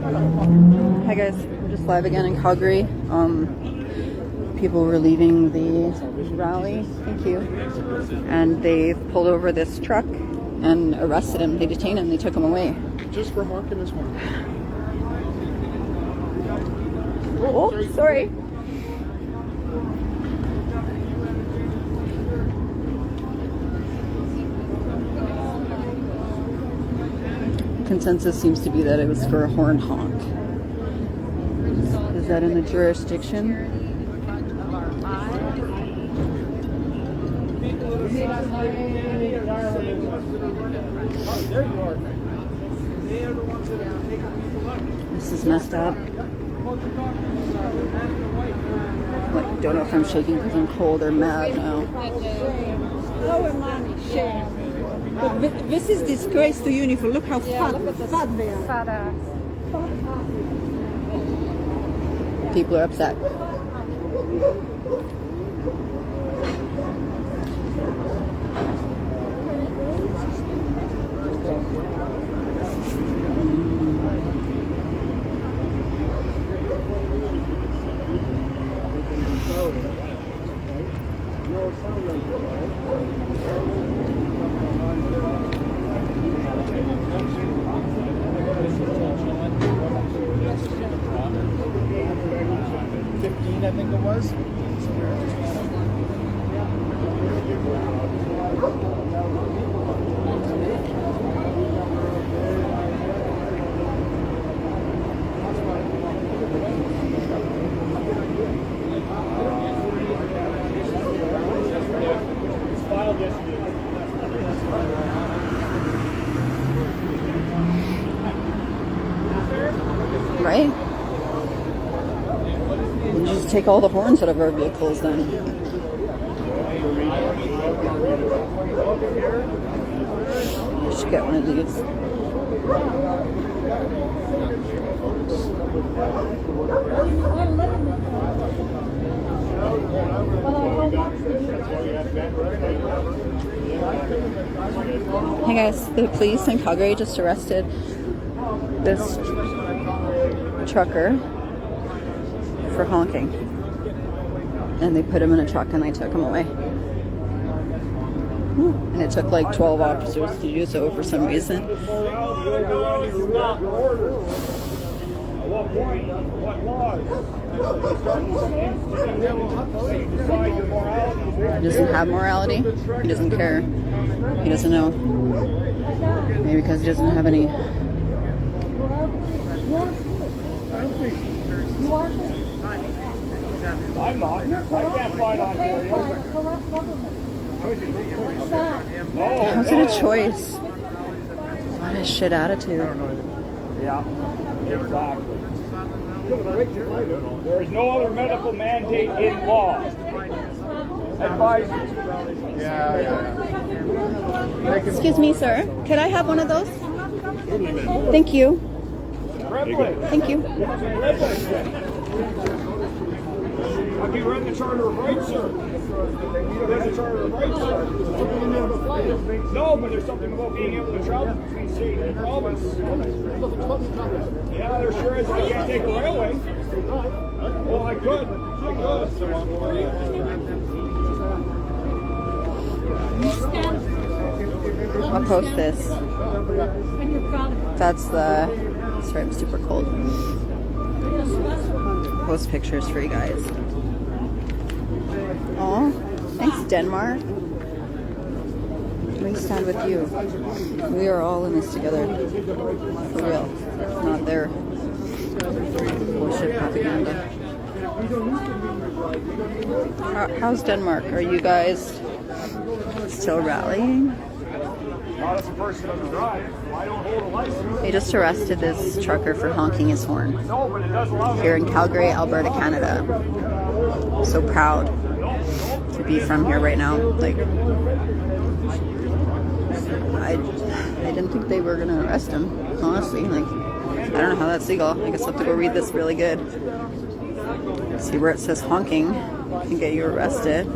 Hi guys, we're just live again in Calgary. People were leaving the rally, thank you, and they pulled over this truck and arrested him. They detained him, they took him away. Just for honking his horn. Oh, sorry. Consensus seems to be that it was for a horn honk. Is that in the jurisdiction? This is messed up. Like, don't know if I'm shaking because I'm cold or mad now. But this is disgrace to uniform. Look how fat they are. Fat ass. People are upset. I think it was. Right? You just take all the horns out of our vehicles then. I should get one of these. Hey guys, the police in Calgary just arrested this trucker for honking, and they put him in a truck and they took him away. And it took like 12 officers to do so for some reason. He doesn't have morality. He doesn't care. He doesn't know. Maybe because he doesn't have any. I'm not. I can't fight Ontario. How's it a choice? What a shit attitude. Yeah, exactly. There is no other medical mandate in law. Advisory. Yeah. Excuse me, sir. Could I have one of those? Thank you. Thank you. Have you read the Charter of Rights, sir? Read the Charter of Rights, sir? No, but there's something about being able to travel between state and province. Yeah, there sure is. I can't take a railway. Well, I could. I'll post this. That's the. Sorry, I'm super cold. Post pictures for you guys. Aw, thanks Denmark. We stand with you. We are all in this together. For real. Not their bullshit propaganda. How's Denmark? Are you guys still rallying? Not as a person on the drive. I don't hold a license. They just arrested this trucker for honking his horn. No, but it does allow Here in Calgary, Alberta, Canada. So proud to be from here right now. Like, I didn't think they were gonna arrest him, honestly. Like, I don't know how that's legal. I guess I'll have to go read this really good. See where it says honking can get you arrested.